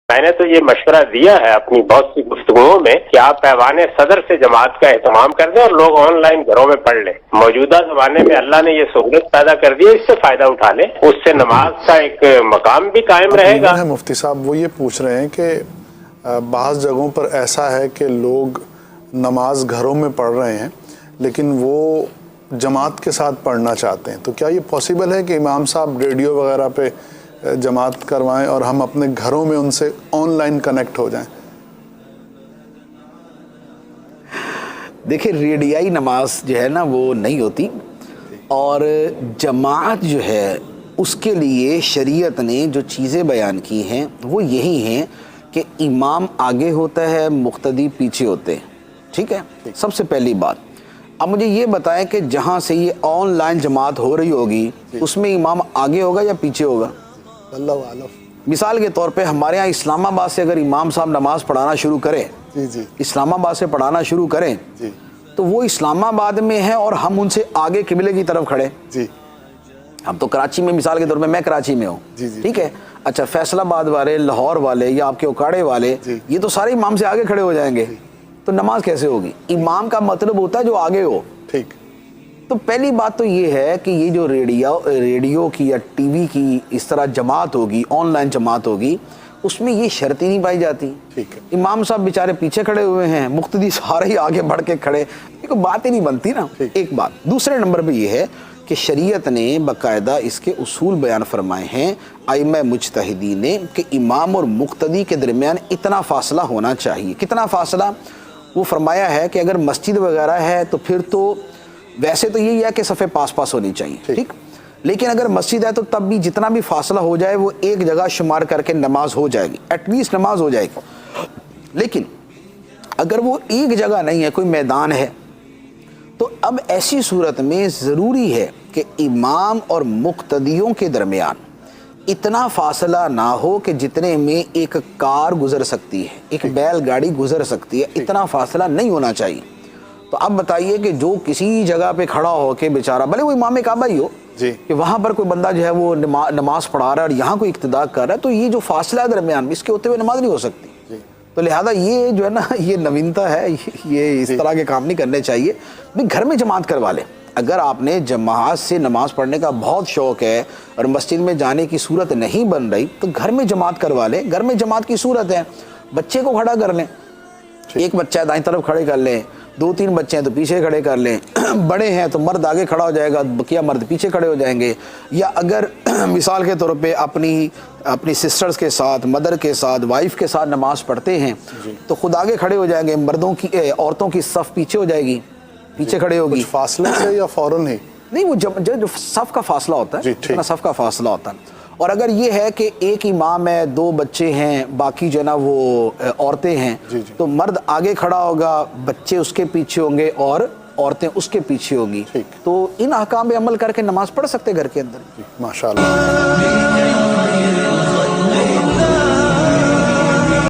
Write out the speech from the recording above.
मैंने तो ये मशवरा दिया है अपनी बहुत सी गुफ्तगुओं में कि आप ऐवान सदर से जमात का एहतमाम कर दें और लोग ऑनलाइन घरों में पढ़ लें। मौजूदा जमाने में अल्लाह ने ये सहूलत पैदा कर दी है, इससे फायदा उठा लें, उससे नमाज का एक मकाम भी कायम रहेगा। मुफ्ती साहब वो ये पूछ रहे हैं कि बाज़ जगहों पर ऐसा है कि लोग नमाज घरों में पढ़ रहे हैं लेकिन वो जमात के साथ पढ़ना चाहते हैं, तो क्या ये पॉसिबल है कि इमाम साहब रेडियो वगैरह पे जमात करवाएं और हम अपने घरों में उनसे ऑनलाइन कनेक्ट हो जाएं? देखिए, रेडियाई नमाज जो है ना वो नहीं होती, और जमात जो है उसके लिए शरीयत ने जो चीज़ें बयान की हैं वो यही हैं कि इमाम आगे होता है, मुक्तदी पीछे होते हैं। ठीक है, सबसे पहली बात। अब मुझे ये बताएं कि जहाँ से ये ऑनलाइन जमात हो रही होगी उसमें इमाम आगे होगा या पीछे होगा? अल्लाह आलम। मिसाल के तौर पे हमारे यहाँ इस्लामाबाद से अगर इमाम साहब नमाज पढ़ाना शुरू करें, जी इस्लामाबाद से पढ़ाना शुरू करें जी, तो वो इस्लामाबाद में है और हम उनसे आगे किबले की तरफ खड़े जी। हम तो कराची में, मिसाल के तौर पे मैं कराची में हूँ, ठीक है, अच्छा फैसलाबाद वाले, लाहौर वाले या आपके उकाड़े वाले, ये तो सारे इमाम से आगे खड़े हो जाएंगे, तो नमाज कैसे होगी? इमाम का मतलब होता है जो आगे हो। ठीक। तो पहली बात तो ये है कि ये जो रेडियो की या टीवी की इस तरह जमात होगी, ऑनलाइन जमात होगी, उसमें ये शर्त ही नहीं पाई जाती। ठीक है। इमाम साहब बेचारे पीछे खड़े हुए हैं, मुक्तदी सारे ही आगे बढ़ के खड़े, ये कोई बात ही नहीं बनती ना। एक बात। दूसरे नंबर पे ये है कि शरीयत ने बाकायदा इसके उसूल बयान फरमाए हैं आइम्मा मुज्तहिदीन ने कि इमाम और मुक्तदी के दरमियान इतना फासला होना चाहिए। कितना फासला? वो फरमाया है कि अगर मस्जिद वगैरह है तो फिर तो वैसे तो यही है कि सफ़े पास पास होनी चाहिए, ठीक, लेकिन अगर मस्जिद है तो तब भी जितना भी फासला हो जाए वो एक जगह शुमार करके नमाज हो जाएगी, एटलीस्ट नमाज हो जाएगी। लेकिन अगर वो एक जगह नहीं है, कोई मैदान है, तो अब ऐसी सूरत में ज़रूरी है कि इमाम और मुक्तदियों के दरमियान इतना फासला ना हो कि जितने में एक कार गुजर सकती है, एक बैलगाड़ी गुजर सकती है, इतना फासला नहीं होना चाहिए। तो अब बताइए कि जो किसी जगह पे खड़ा हो के बेचारा, भले वो इमाम काबा ही हो जी, कि वहाँ पर कोई बंदा जो है वो नमाज पढ़ा रहा है और यहाँ कोई इक्तिदा कर रहा है, तो ये जो फासला है दरमियान, इसके होते हुए नमाज नहीं हो सकती। तो लिहाजा ये जो है ना, ये नवीनता है, ये इस तरह के काम नहीं करने चाहिए। भाई घर में जमात करवा लें। अगर आपने जमात से नमाज पढ़ने का बहुत शौक़ है और मस्जिद में जाने की सूरत नहीं बन रही, तो घर में जमात करवा लें। घर में जमात की सूरत है, बच्चे को खड़ा कर लें, एक बच्चा है दाईं तरफ खड़े कर लें, 2-3 बच्चे हैं तो पीछे खड़े कर लें, बड़े हैं तो मर्द आगे खड़ा हो जाएगा, बकिया मर्द पीछे खड़े हो जाएंगे। या अगर मिसाल के तौर पे अपनी सिस्टर्स के साथ, मदर के साथ, वाइफ के साथ नमाज पढ़ते हैं तो खुद आगे खड़े हो जाएंगे, औरतों की सफ़ पीछे हो जाएगी, पीछे खड़े होगी। फासले से या फौरन ही? नहीं, वो जो सफ़ का फासला होता है, इतना सफ़ का फासला होता है। और अगर ये है कि एक इमाम है, 2 बच्चे हैं, बाकी जो है ना वो औरतें हैं, तो मर्द आगे खड़ा होगा, बच्चे उसके पीछे होंगे और औरतें उसके पीछे होंगी। तो इन अहकाम पे अमल करके नमाज पढ़ सकते घर के अंदर। माशाअल्लाह।